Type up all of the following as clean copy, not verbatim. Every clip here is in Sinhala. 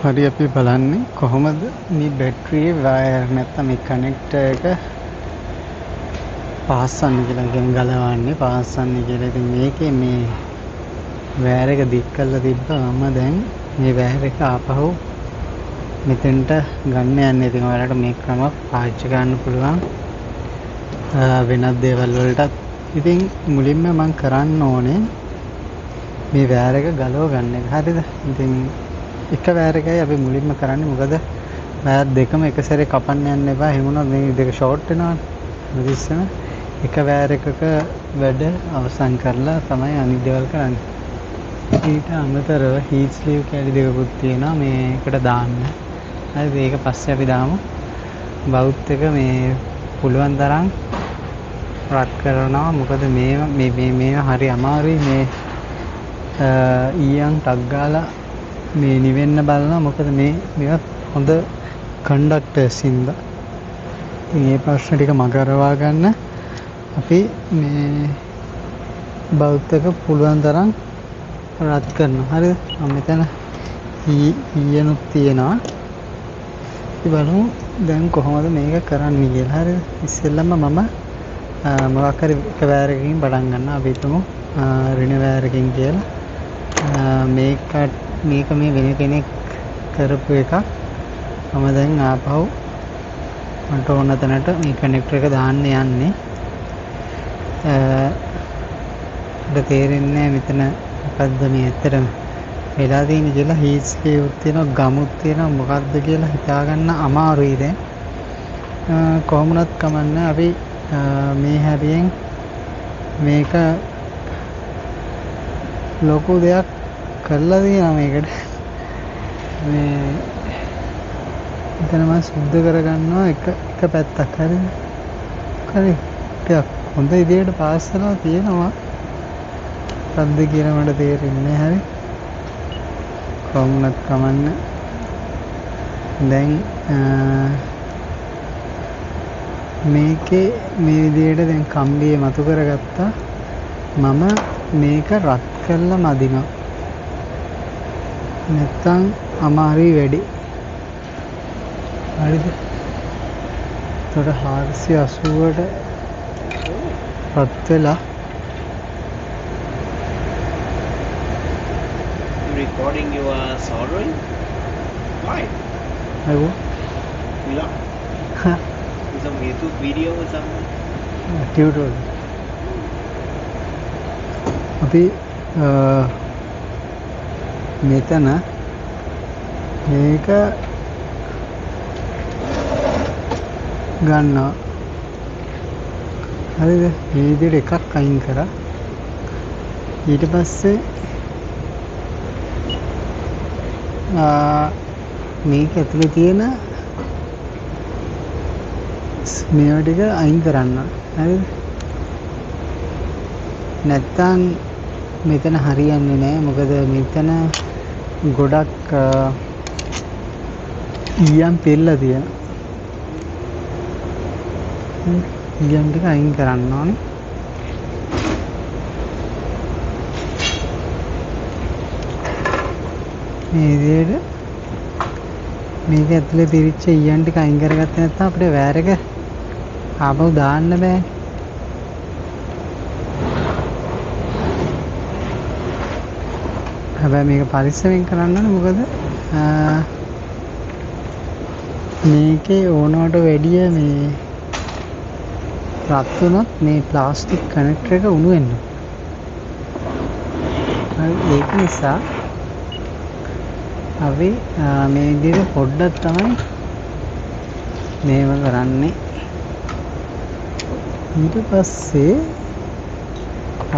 හරි අපි බලන්නේ කොහොමද මේ බැටරියේ වයර් නැත්නම් මේ කනෙක්ටර් එක පාස්සන්න කියලා කියන්නේ ගලවන්නේ පාස්සන්නේ කියලා. ඉතින් මේකේ මේ වයර් එක දික් කරලා තිබ්බම දැන් මේ වයර් එක ආපහු මෙතෙන්ට ගන්න යන්නේ. ඉතින් ඔයාලට මේ ක්‍රම පාවිච්චි කරන්න පුළුවන් වෙනත් දේවල් වලටත්. ඉතින් මුලින්ම මම කරන්න ඕනේ මේ වයර් එක ගලව ගන්න එක. හරිද? ඉතින් එක වයර් එකයි අපි මුලින්ම කරන්නේ. මොකද වයර් දෙකම එක සැරේ කපන්න යන්න එපා. එහෙම වුණොත් මේ දෙක ෂෝට් වෙනවා. මොකද එක වයර් එකක වැඩ අවසන් කරලා තමයි අනිත් දේවල් කරන්නේ. ඊට අමතරව හීට් ස්ලීව් කැලි දෙකකුත් තියෙනවා මේකට දාන්න. හරිද? ඒක පස්සේ අපි දාමු. බවුත් එක මේ පුළුවන් තරම් රත් කරනවා. මොකද මේ හරි අමාරුයි මේ ඊයන් ටක් ගාලා මේ නිවෙන්න බලනවා. මොකද මේවා හොඳ කන්ඩක්ටර්ස් හින්දා. ඉතින් මේ ප්‍රශ්න ටික මගහරවා ගන්න අපි මේ බවුත් එක පුළුවන් තරම් රත් කරනවා. හරිද? මම මෙතන ඊයනුත් තියෙනවා. අපි බලමු දැන් කොහොමද මේක කරන්නේ කියලා. හරිද? ඉස්සෙල්ලම මම මොකක් හරි එක වයර් එකකින් පටන් ගන්නවා. අපි හිතමු රින වයර් එකකින් කියලා. මේක මේ වෙන කෙනෙක් කරපු එකක්. මම දැන් ආපහු මට ඕන තැනට මේ කනෙක්ටර් එක දාන්න යන්නේ. මට තේරෙන්නේ මෙතන මොකද්ද මේ ඇත්තටම වෙලා තියෙන්නේ කියලා. හීට් ස්ලීව්ත් තියෙනවා, ගමුත් තියෙනවා. මොකද්ද කියලා හිතාගන්න අමාරුයි දැන්. කොහොමුණත් කමන්නේ අපි මේ හැරියෙන් මේක ලොකු දෙයක් කරලා තියෙනවා මේකට. මේ එතන මම සුද්ධ කරගන්නවා එක පැත්තක්. හරිද? හරි. ටිකක් හොඳ විදියට පාස් කරලා තියෙනවා. මොකද්ද කියලා මට තේරෙන්නේ. හරි. කොහොමුණත් කමන්න. දැන් මේකේ මේ විදියට දැන් කම්බිය මතු කරගත්තා. මම මේක රත් කරලා මදිනවා. නැත්තම් අමාරුයි වැඩි. හරිද? ඒතකොට 480ට රත් වෙලා recording your soldering? Why? අයෝ Yeah. Some YouTube video or something? Tutorial අපි මෙතන මේක ගන්නවා. හරිද? මේ විදිහට එකක් අයින් කරා. ඊට පස්සේ මේක ඇතුලේ තියෙන මේවා ටික අයින් කරන්න. හරිද? නැත්තම් මෙතන හරියන්නේ නැහැ. මොකද මෙතන ගොඩක් ඊයම් පෙරලා තියෙනවා. ඊයම් ටික අයින් කරන්න ඕනේ. මේ විදිහට මේක ඇතුලේ පිරිච්ච ඊයම් ටික අයින් කරගත්තේ නැත්නම් අපිට වයර් එක ආපහු දාන්න බෑ. හැබැයි මේක පරිස්සමෙන් කරන්න ඕනේ. මොකද මේකේ ඕනවට වැඩිය මේ රත් වුණොත් මේ ප්ලාස්ටික් කනෙක්ටර් එක උණු වෙනවා. ඒක නිසා අපි මේ විදිහට පොඩ්ඩක් තමයි මේව කරන්නේ. ඊට පස්සේ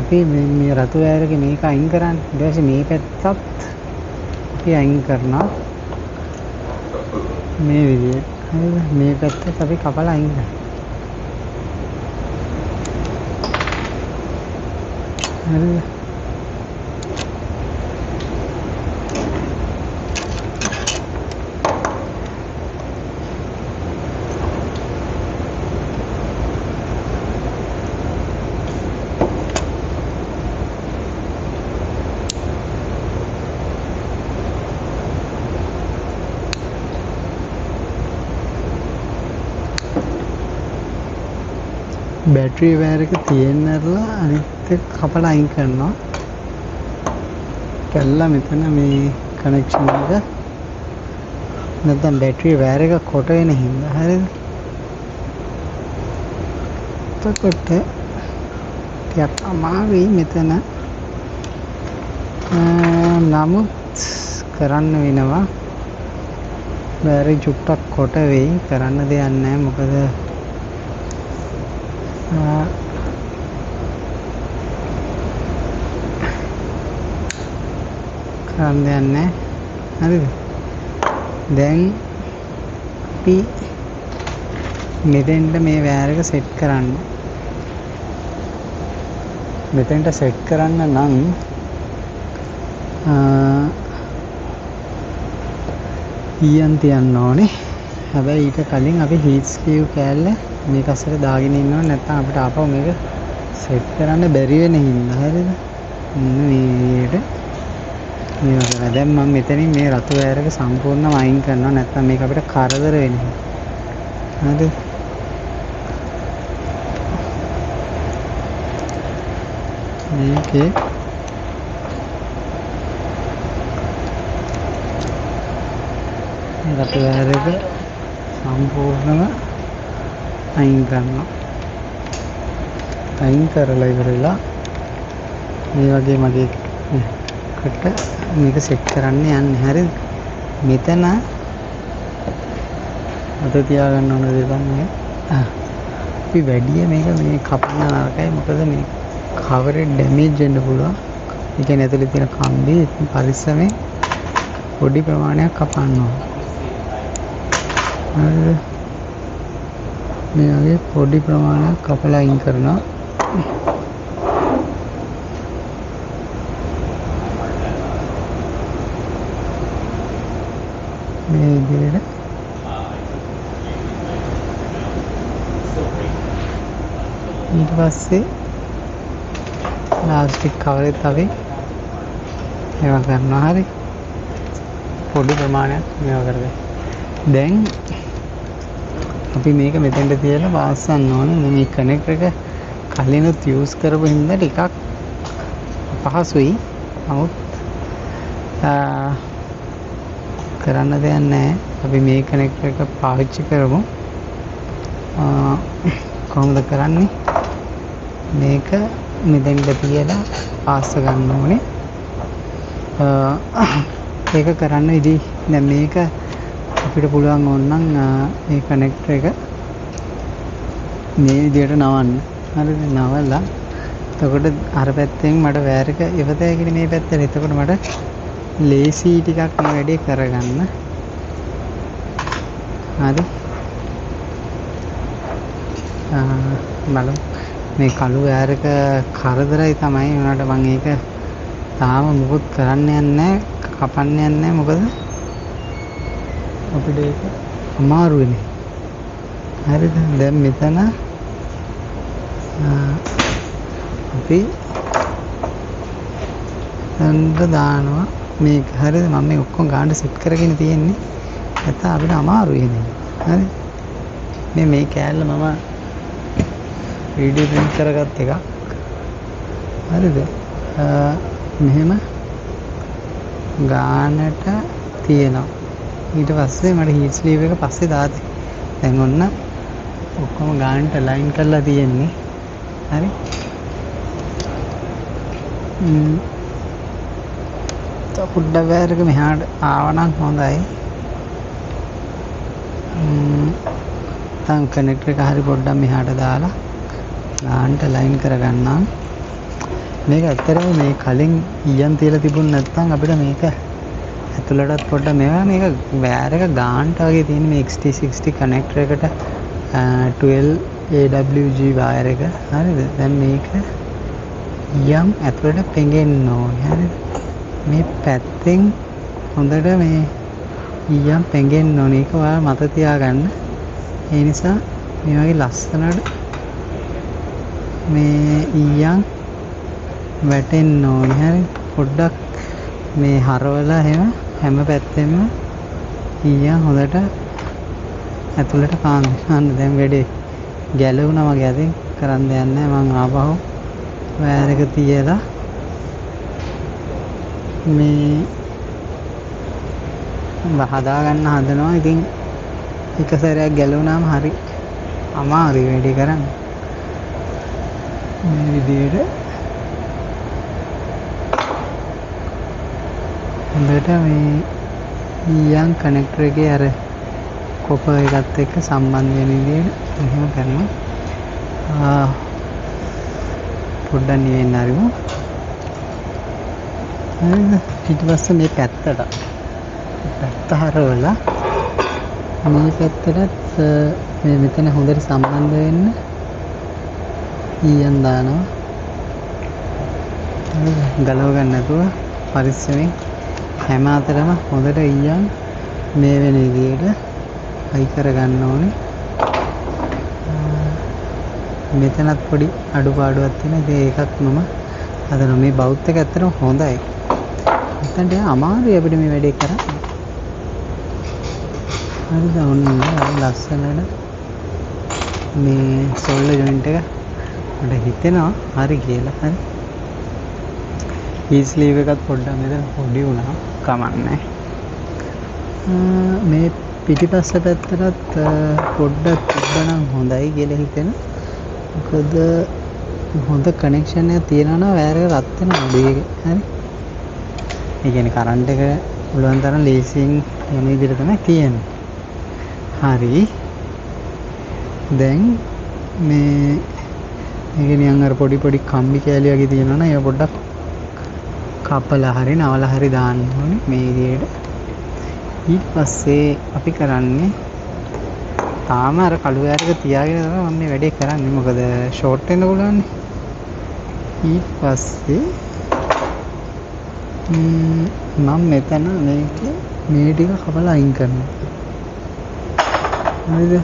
අපි මේ රතු වයර් එකේ මේක අයින් කරන්නේ. ඊට පස්සේ මේ පැත්තත් අපි අයින් කරනවා මේ විදිහට. හරිද? මේ පැත්තත් අපි කපලා අයින් කරනවා. හරිද? බැටරි වයර් එක තියෙන්නදලා අනිත් එක කපලා අයින් කරනවා. කළා මෙතන මේ කනෙක්ෂන් එක නැත්නම් බැටරි වයර් එක කොට වෙන හින්දා හරිද? එතකොට ටිකක් අමාරුයි මෙතන. නමුත් කරන්න වෙනවා. බැරි චුට්ටක් කොට වෙයි. කරන්න දෙයක් නැහැ. මොකද කරන්න දෙයක් නැහැ. හරිද? දැන් අපි මෙතෙන්ට මේ වයර් එක සෙට් කරන්න. මෙතෙන්ට සෙට් කරන්න නම් ඊයන් තියන්න ඕනේ. හැබැයි ඊට කලින් අපි හීට් ස්ලීව් කෑල්ල මේක අස්සට දාගෙන ඉන්න ඕනේ. නැත්නම් අපිට ආපහු මේක සෙට් කරන්න බැරි වෙන හින්දා හරිද? මේ වගේ දැන් මම මෙතනින් මේ රතු වයර් එක සම්පූර්ණයෙන්ම අයින් කරනවා. නැත්නම් මේක අපිට කරදර වෙන්නේ. හරිද? මේකේ රතු වයර් එක සම්පූර්ණයෙන්ම අයින් කරනවා. අයින් කරලා ඉවරලා මේ වගේ මගේ කට මේක සෙට් කරන්න යන්නේ. හරිද? මෙතන අත තියාගන්න ඕන දේ තමයි අපි වැඩි මේක මේ කපන්න නරකයි. මොකද මේ කවරේ ඩැමේජ් වෙන්න පුළුවන්. ඒ කියන්නේ ඇතුලේ තියෙන කම්බි පරිස්සමෙන් පොඩි ප්‍රමාණයක් කපන්න ඕන. හරිද? මේ වගේ පොඩි ප්‍රමාණයක් කපලා අයින් කරනවා. මේ විදිහට ඊට පස්සේ ප්ලාස්ටික් කවරෙත් අපි මේවා කරනවා. හරි පොඩි ප්‍රමාණයක් මේවා කරගන්න. දැන් අපි මේක මෙතෙන්ට තියලා වාස්සන්න ඕනේ. මේ කනෙක්ටර් එක කලිනුත් යූස් කරපු හින්දා ටිකක් අපහසුයි. නමුත් කරන්න දෙයක් නැහැ. අපි මේ කනෙක්ටර් එක පාවිච්චි කරමු. කොහොමද කරන්නේ? මේක මෙතෙන්ට තියලා පාස්ස ගන්න ඕනේ. ඒක කරන්න ඉතින් දැන් මේක අපිට පුළුවන් ඕනනම් මේ කනෙක්ටර් එක මේ විදිහට නවන්න. හරිද? නවලා එතකොට අර පැත්තෙන් මට වයර් එක ඉවතයකින් මේ පැත්තට. එතකොට මට ලේසි ටිකක් මේ වැඩේ කරගන්න. හරි? බලමු. මේ කළු වයර් එක කරදරයි තමයි. උනාට මම ඒක තාම මුකුත් කරන්න යන්නේ නැහැ. කපන්න යන්නේ නැහැ. මොකද අපිට ඒක අමාරු වෙන්නේ. හරිද? දැන් මෙතන අපි අන්ද දානවා මේක. හරිද? මම මේ ඔක්කොම ගාන්න සෙට් කරගෙන තියෙන්නේ. නැත්නම් අපිට අමාරුයි නේ. හරි? මේ කෑල්ල මම වීඩියෝ ප්‍රින්ට් කරගත් එකක්. හරිද? මෙහෙම ගානට තියෙනවා. ඊට පස්සේ මට හීට් ස්ලීව් එක පස්සේ දාතේ. දැන් ඔන්න ඔක්කොම ගානට ලයින් කරලා තියෙන්නේ. හරි? පොඩ්ඩක් වයර් එක මෙහාට ආවනම් හොඳයි. දැන් කනෙක්ටර් එක හරි පොඩ්ඩක් මෙහාට දාලා ගානට ලයින් කරගන්නම්. මේක ඇත්තටම මේ කලින් ඊයන් තියලා තිබුණ නැත්නම් අපිට මේක ඇතුළටත් පොඩ්ඩක් මේක වයර් එක ගානට වගේ තියෙන මේ XT60 කනෙක්ටර් එකට 12 AWG වයර් එක. හරිද? දැන් මේක ඊයන් ඇතුළට පෙඟෙන්න ඕනේ. හරිද? මේ පැත්තෙන් හොඳට මේ ඊයන් පෙඟෙන්න ඕනේ. ඒක ඔයාලා මත තියාගන්න. ඒ නිසා මේ වගේ ලස්සනට මේ ඊයන් වැටෙන්න ඕනේ. හරි? පොඩ්ඩක් මේ හරවලා හැම පැත්තෙම ඊයන් හොඳට ඇතුළට කාන්න. දැන් වැඩේ ගැලවුණා මගේ අතින්. කරන්න යන්නේ මං ආපහු වයර් එක තියලා මේ හදාගන්න හදනවා. ඉතින් එක සැරයක් ගැලවුණාම හරි අමාරුයි වැඩි කරන්න. මේ විදිහට හොඳට මේ ඊයන් කනෙක්ටර් එකේ අර කොපර් එකත් එක්ක සම්බන්ධ වෙන විදිහට එහෙම කරනවා. පොඩ්ඩක් නිවෙන්න හරිමු. ඊට පස්සේ මේ පැත්ත හරවලා මේ පැත්තටත් මේ මෙතන හොඳට සම්බන්ධ වෙන්න ඊයන් දානවා. ගලව ගන්න නැතුව පරිස්සමෙන් හැම අතරම හොඳට ඊයන් මේ වෙන විදිහට අයි කර ගන්න ඕනේ. මෙතනත් පොඩි අඩුපාඩුවක් තියෙනවා. ඉතින් ඒකත් මම හදනවා. මේ බවුත් එක ඇත්තටම හොඳයි. මෙතනට අමාරුයි අපිට මේ වැඩේ කරන්න. හරිද? ඔන්න ලස්සනට මේ සෝල්ඩර් ජොයින්ට් එක මට හිතෙනවා හරි කියලා. හරි. ඊ ස්ලීව් එකත් පොඩ්ඩක් මෙතන පොඩි වුණා. කමන්නේ. මේ පිටිපස්ස පැත්තටත් පොඩ්ඩක් තිබ්බනම් හොඳයි කියලා හිතෙනවා. මොකද හොඳ කනෙක්ෂන් එකක් තියෙනවා නම් වයර් එක රත් වෙන අඩුයි එක. හරි. ඒ කියන්නේ කරන්ට් එක පුළුවන් තරම් ලේසියෙන් යන විදිහට තමයි තියෙන්නේ. හරි. දැන් මේක නිකන් අර පොඩි කම්බි කෑලි වගේ තියෙනවා නම් ඒක පොඩ්ඩක් කපලා හරි නවලා හරි දාන්න ඕනේ මේ විදිහට. ඊට පස්සේ අපි කරන්නේ තාම අර කළු වයර් එක තියාගෙන තමයි මම මේ වැඩේ කරන්නේ. මොකද ෂෝට් වෙන්න පුළුවන් නේ. ඊට පස්සේ මම මෙතන මේ ටික කපලා අයින් කරනවා. හරිද?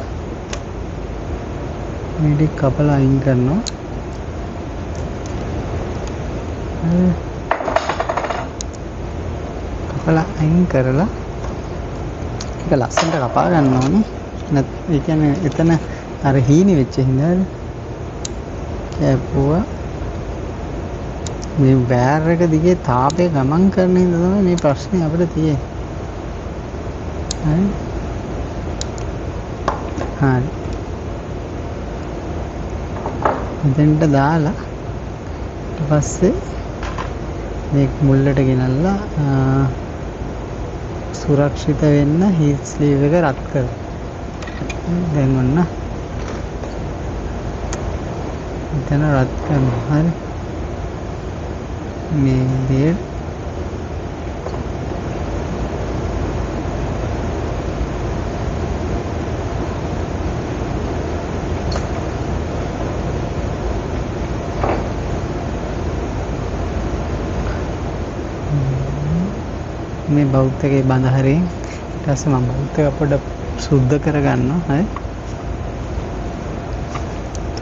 මේ ටික කපලා අයින් කරනවා. කපලා අයින් කරලා ඒක ලස්සනට කපා ගන්න ඕනේ. ඒ කියන්නේ එතන අර හීනි වෙච්ච හින්දා කැපුවා. මේ වයර් එක දිගේ තාපය ගමන් කරන හින්දා තමයි මේ ප්‍රශ්නේ අපිට තියෙන්නේ. හරි. මෙතෙන්ට දාලා ඊට පස්සේ මේ මුල්ලට ගෙනල්ලා සුරක්ෂිත වෙන්න හීට් ස්ලීව් එක රත් කරලා. දැන් ඔන්න මෙතන රත් කරනවා. හරි. මේ විදිහට මේ බෞද්ධ එකේ බඳ හරින් ඊට පස්සේ මම බෞද්ධ එක පොඩ්ඩක් සුද්ධ කරගන්නවා. හරි.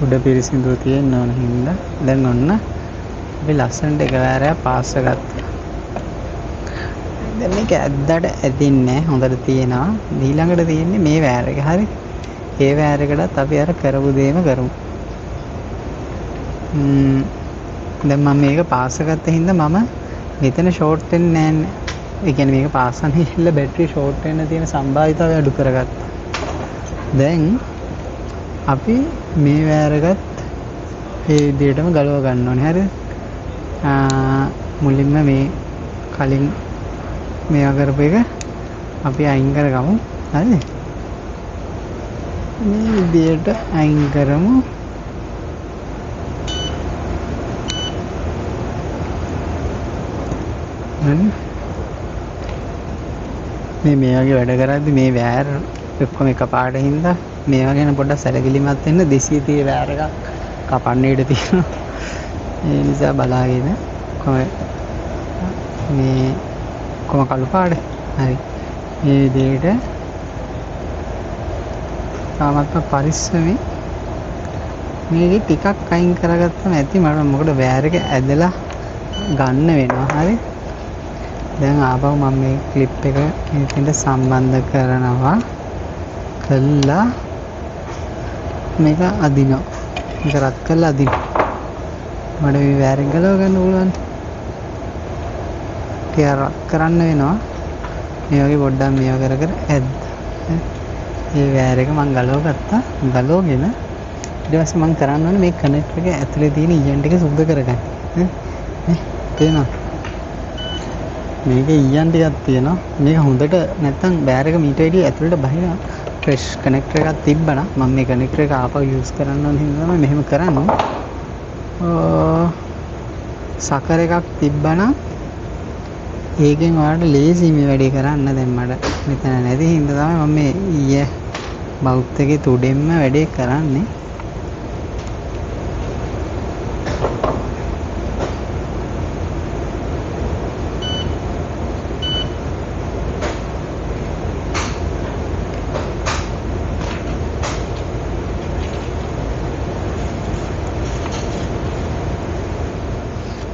උඩ පිරිසිදුව තියෙන්න ඕන හින්දා දැන් ඔන්න අපි ලස්සනට එක වයරයක් පාස් ගත්තා. දැන් මේක ඇද්දට ඇදින්නේ හොඳට තියෙනවා. ඊළඟට තියෙන්නේ මේ වයර් එක. හරි. ඒ වයර් එකටත් අපි අර කරපු දෙයම කරමු. දැන් මම මේක පාස් ගත්ත හින්දා මම මෙතන ෂෝට් වෙන්නේ නැහැ. ඒ කියන්නේ මේක පාස්සන් හිල්ල බැටරි ෂෝට් වෙන්න තියෙන සම්භාවිතාවය අඩු කරගත්තා. දැන් අපි මේ වයර් එකත් ඒ විදිහටම ගලව ගන්න ඕනේ. හරිද? මුලින්ම මේ කලින් මේවා කරපු එක අපි අයින් කරගමු. හරිද? මේ විදිහට අයින් කරමු. මේ වගේ වැඩ කරද්දි මේ වයර් ඔක්කොම එකපාරට හින්දා මේවා ගැන පොඩ්ඩක් සැලකිලිමත් වෙන්න 230 වයර් එකක් කපන්න ඉඩ තියෙනවා. ඒ නිසා බලාගෙන මේ කොම කළු පාට. හරි. මේ විදිහට තාමත් පරිස්සමෙන් මේකේ ටිකක් අයින් කරගත්තම ඇති. මට මොකද වයර් එක ඇදලා ගන්න වෙනවා. හරි. දැන් ආපහු මම මේ ක්ලිප් එක මෙතෙන්ට සම්බන්ධ කරනවා. කළා මේක අදිනවා. මේක රත් කරලා අදින්න. මට මේ වෑරෙන් ගලව ගන්න පුළුවන්. ටික රත් කරන්න වෙනවා. මේ වගේ පොඩ්ඩක් මේවා කර කර ඇද්ද. මේ වෑර එක මම ගලව ගත්තා. ගලවගෙන ඊට පස්සේ මම කරන්න ඕනේ මේ කනෙක්ටර් එක ඇතුලේ තියෙන ඊයන් ටික සුද්ධ කරගන්න. තේනවා? මේක ඊයන් ටිකක් තියෙනවා. මේක හොඳට නැත්තම් වෑර එක මීට වැඩි ඇතුලට බහිනවා. ෆ්‍රෙෂ් කනෙක්ටර් එකක් තිබ්බනම් මම මේ කනෙක්ටර් එක ආපහු යූස් කරන්න ඕන හින්දා තමයි මෙහෙම කරන්නේ. සකර් එකක් තිබ්බනම් ඒකෙන් ඔයාලට ලේසි මේ වැඩේ කරන්න. දැන් මට මෙතන නැති හින්දා තමයි මම මේ ඊයේ බවුත් එකේ තුඩෙන්ම වැඩේ කරන්නේ.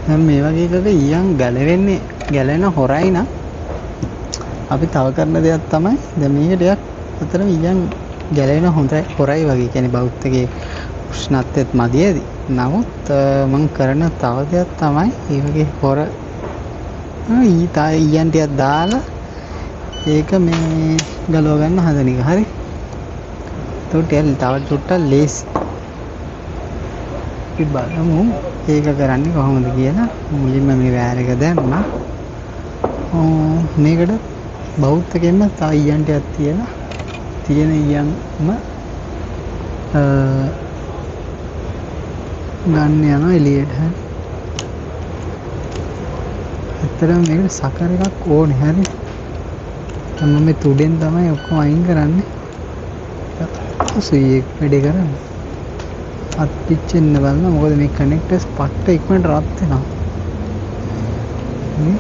දැන් මේ වගේ එකක ඊයන් ගැලවෙන හොරයි නම් අපි තව කරන දෙයක් තමයි දැන් මේක ටිකක් අතරම ඊයන් ගැලවෙන හොරයි වගේ. කියන්නේ බවුත් එකේ උෂ්ණත්වයත් මදි ඇති. නමුත් මම කරන තව දෙයක් තමයි මේ වගේ හොර ඊයන් ටිකක් දාලා ඒක මේ ගලව ගන්න හදන එක. හරි. ඒකට තව චුට්ටක් ලේසි. අපි බලමු ඒක කරන්නේ කොහොමද කියලා. මුලින්ම මේ වෑර එක දැම්මා. මේකට බවුත් එකෙන්ම තව ඊයන් ටිකක් තියලා තියෙන ඊයන්ම ගන්න යනවා එළියට. ඇත්තටම මේකට සකර් එකක් ඕනේ. හරි. මම මේ තුඩෙන් තමයි ඔක්කොම අයින් කරන්නේ. සුයි එක වැඩේ කරන්නේ. අත් පිච්චෙන්න බලන්න. මොකද මේ කනෙක්ටර්ස් පට්ට ඉක්මනට රත් වෙනවා. හරි.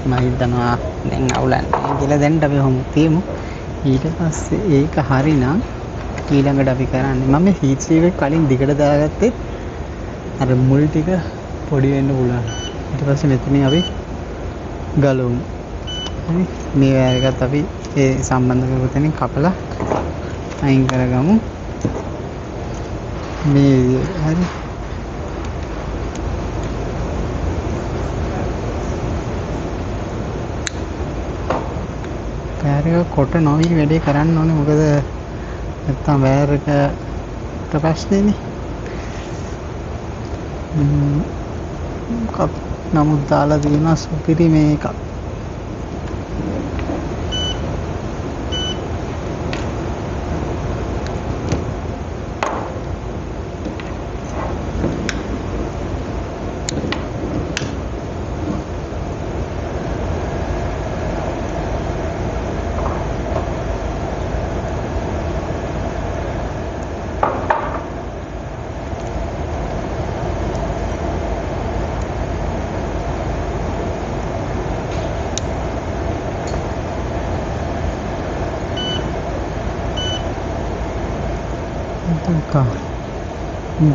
මම හිතනවා දැන් අවුලන්නේ කියලා. දැන් අපි හමු තියමු. ඊට පස්සේ ඒක හරිනම් ඊළඟට අපි කරන්නේ මම මේ හීට් සීවර් එක කලින් දිගට දාගත්තේ අර මුල් ටික පොඩි වෙන්න පුළුවන්. ඊට පස්සේ මෙතනින් අපි ගලවමු. හරි. මේ වෑර එකත් අපි ඒ සම්බන්ධ කරපු තැනින් කපලා අයින් කරගමු. මේ විදිහට. හරි. වෑර එක කොට නොවි වැඩේ කරන්න ඕනේ. මොකද නැත්තම් වෑර එකට ප්‍රශ්නේනේ. නමුත් දාලා තියෙනවා සුපිරි මේක.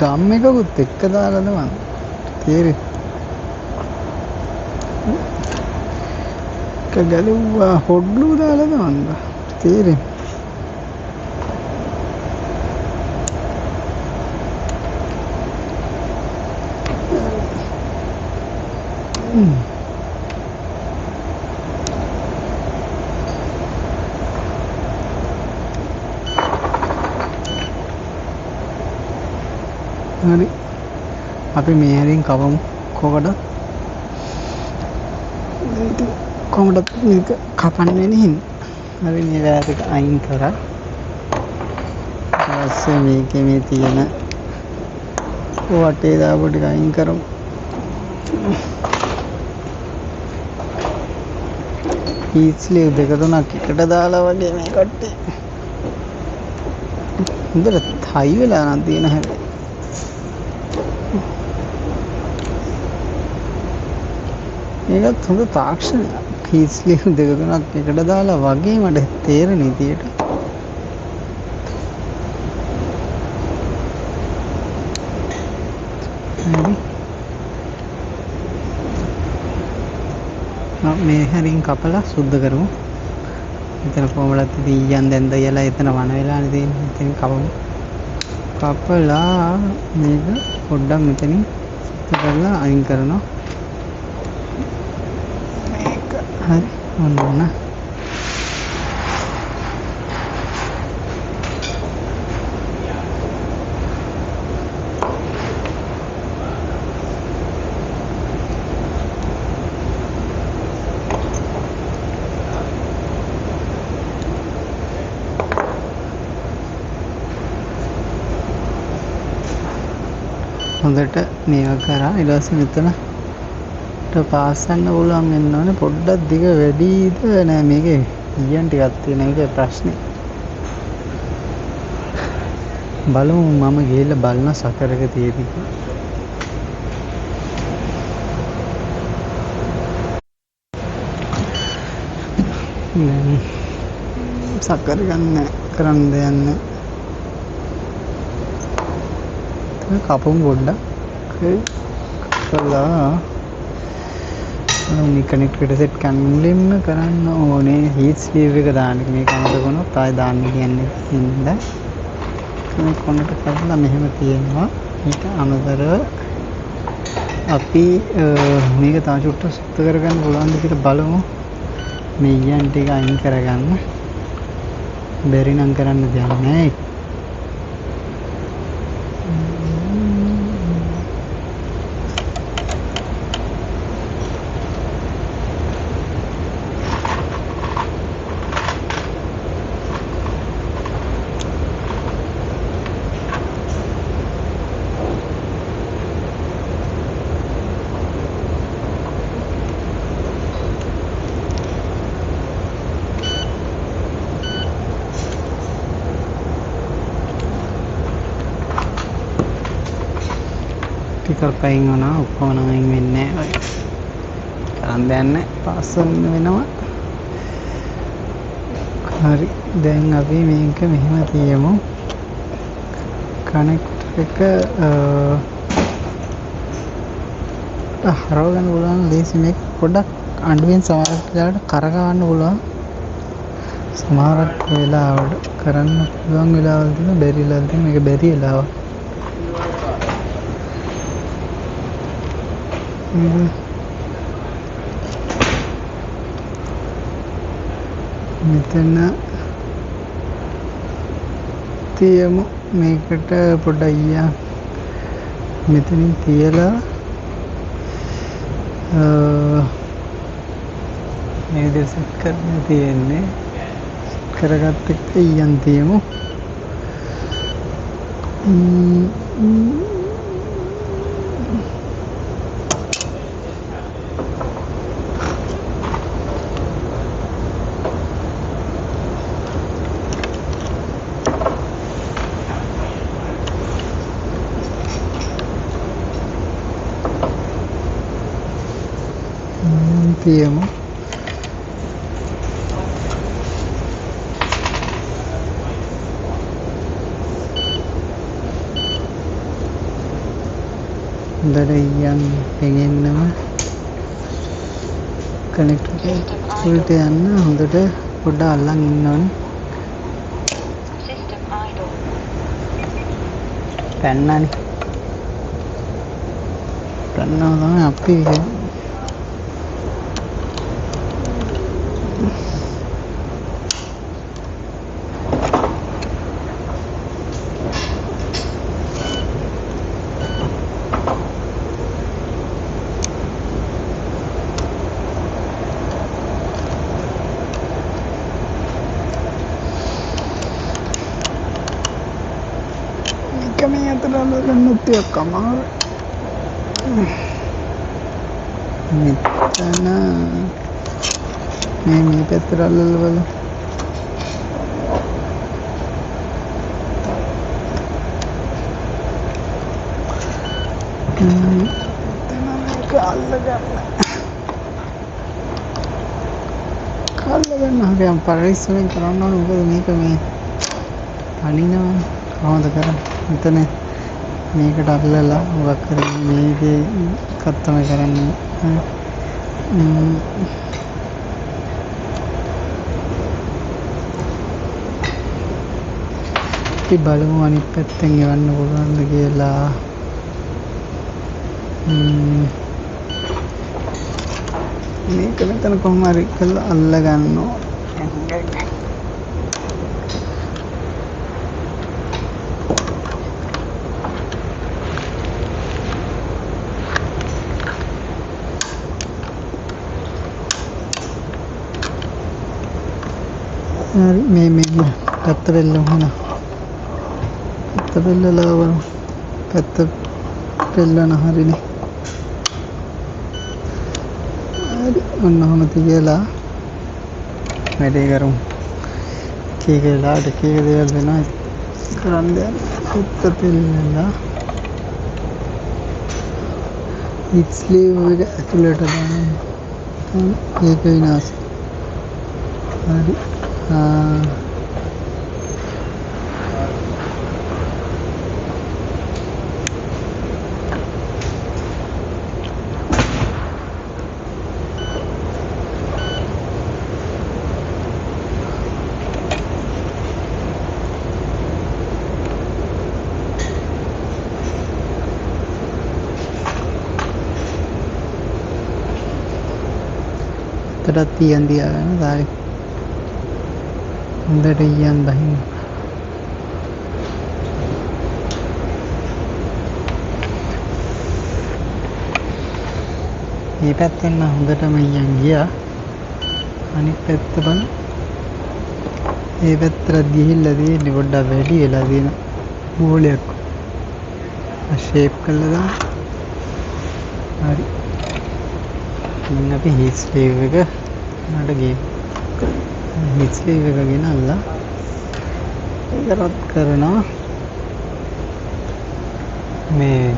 ගම් එකකුත් එක්ක දාලාද මම තේරෙන්නේ. එක ගලුවා හොඩ්ලු දාලාද මම තේරෙන්නේ. හරි. අපි මේ හැරින් කවමු කොකඩ. කොහොමද මේක කපන්නේ නේ? හරි. මේ වෑර එක අයින් කරා. ඊපස්සේ මේකේ මේ තියෙන වටේ දාපු ටික අයින් කරමු. පීස්ලිව් දෙක තුනක් එකට දාලා වගේ මේ කට්ටේ. හොඳට තයි වෙලා නම් තියෙන හැබැයි. මේකත් හොඳ තාක්ෂණයක්. පීස්ලිව් දෙක තුනක් එකට දාලා වගේ මට තේරෙන විදියට. හරි. මේ හැරින් කපලා සුද්ධ කරමු. එතන කොහමදත් ඉතින් ඊයන් දැන්ද කියලා එතන වන වෙලානේ තියෙන්නේ. ඉතින් කපලා මේක පොඩ්ඩක් මෙතනින් කරලා අයින් කරනවා. මේක හරි ඔන්න. හොඳට මේවා කරා ඊට පස්සේ මෙතනට පාස් කරන්න පුළුවන් වෙන්න ඕනේ. පොඩ්ඩක් දිග වැඩිද නෑ මේකේ ඊයන් ටිකක් තියෙන එක ප්‍රශ්නේ. බලමු මම ගිහලා බලන සකරක තියෙදි. සකර ගන්න කරන්න දෙන්නේ කපුම් පොඩ්ඩක් කළා මේ කනෙක්ටර් සෙට් කන්ලින්න කරන්න ඕනේ. හීට් ස්පීඩ් එක දාන්න මේක අමතක වුණොත් ආයෙ දාන්න කියන්නේ ඉඳලා මේ කොනට කරලා මෙහෙම තියෙනවා. ඊට අමතරව අපි මේක තව චුට්ටක් සුද්ධ කරගන්න පුළුවන්ද කියලා බලමු. මේ ඊයන් ටික අයින් කරගන්න. බැරි නම් කරන්න දෙයක් නැහැ. ටිකක් අයින් වුණා. ඔක්කොම නම් අයින් වෙන්නේ නැහැ. කරන් දෙන්නේ පාස් වෙනවා. හරි දැන් අපි මේක මෙහෙම තියමු. කනෙක්ටර් එක හරව ගන්න පුළුවන් ලේසි. මේක පොඩ්ඩක් අඬුවෙන් සමහරක් වෙලාවට කරකවන්න පුළුවන්. සමහරක් වෙලාවට කරන්න පුළුවන් වෙලාවල් තියෙන බැරි වෙලාවල් තියෙන. මේක බැරි වෙලාවක්. මෙතන තියමු. මේකට පොඩ්ඩක් අයියා මෙතනින් තියලා මේ විදිහට සෙට් කරන්න තියෙන්නේ. කරගත්ත එක ඊයන් තියමු. තියමු. හොඳට ඊයන් පෙගෙන්නම කනෙක්ටර් වලට යන්න හොඳට පොඩ්ඩක් අල්ලන් ඉන්න ඕනේ. පැන්නනේ. පැන්නා තමයි අපි මේ අතට අල්ලගන්නත් ටිකක් අමාරුයි. මෙතන මේ පැත්තට අල්ලලා බලමු. මේක අල්ලගන්න හරියම් පරිස්සමෙන් කරන්න ඕනේ. මොකද මේක මේ පණිනවා. කොහොමද කරන්නේ? මෙතන මේකට අල්ලලා මොකක් කරන්නේ මේකේ කත්තම කරන්නේ. අපි බලමු අනිත් පැත්තෙන් එවන්න පුළුවන්ද කියලා. මේක මෙතන කොහොම හරි කරලා අල්ල ගන්නවා. මේ පැත්ත වෙල්ල වුණා. පැත්ත වෙල්ලලා වරම පැත්ත වෙල්ලන හරිනේ. හරි ඔන්න ඔහම තියලා වැඩේ කරමු. කීක වෙලාවට කීක දේවල් වෙනවා කරන්න දෙන්න. පැත්ත වෙල්ලලා හිට් ස්ලීව් එක ඇතුළට දාන්න. ඒක විනාශ. හරි. තටත් තියන් තියාගන්න තායි හොඳට ඊයන් බහින්න. මේ පැත්තෙන් නම් හොඳටම ඊයන් ගියා. අනිත් පැත්ත බලන්න. මේ පැත්තට ගිහිල්ලා තියෙන්නේ පොඩ්ඩක් වැඩි වෙලා තියෙන බෝලයක්. ෂේප් කරලා දාන්න. හරි. ඉතින් අපි හීට් ස්ලීව් එක නඩ ගියේ. හීට් ස්ලීව් එක ගෙනල්ලා ඒක රත් කරනවා. මේ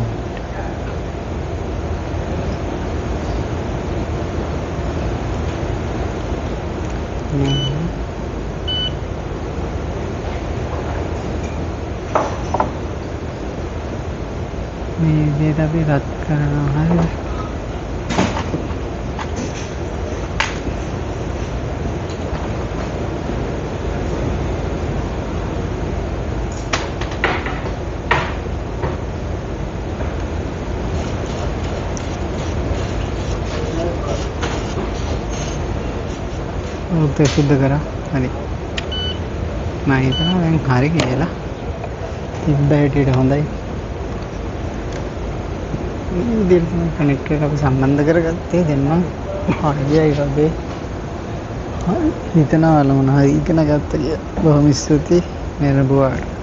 විදිහට අපි රත් කරනවා. හරිද? උත් සුද්ධ කරා. හරි. මම හිතනවා දැන් හරි කියලා. තිබ්බ හැටියට හොඳයි. මේ විදිහට තමයි කනෙක්ට් එක අපි සම්බන්ධ කරගත්තේ. දැන් මම හරියයි වගේ. හරි. හිතනවා මොන හරි ඉගෙන ගත්ත කියලා. බොහොම ස්තුතියි මෙරබුවාට.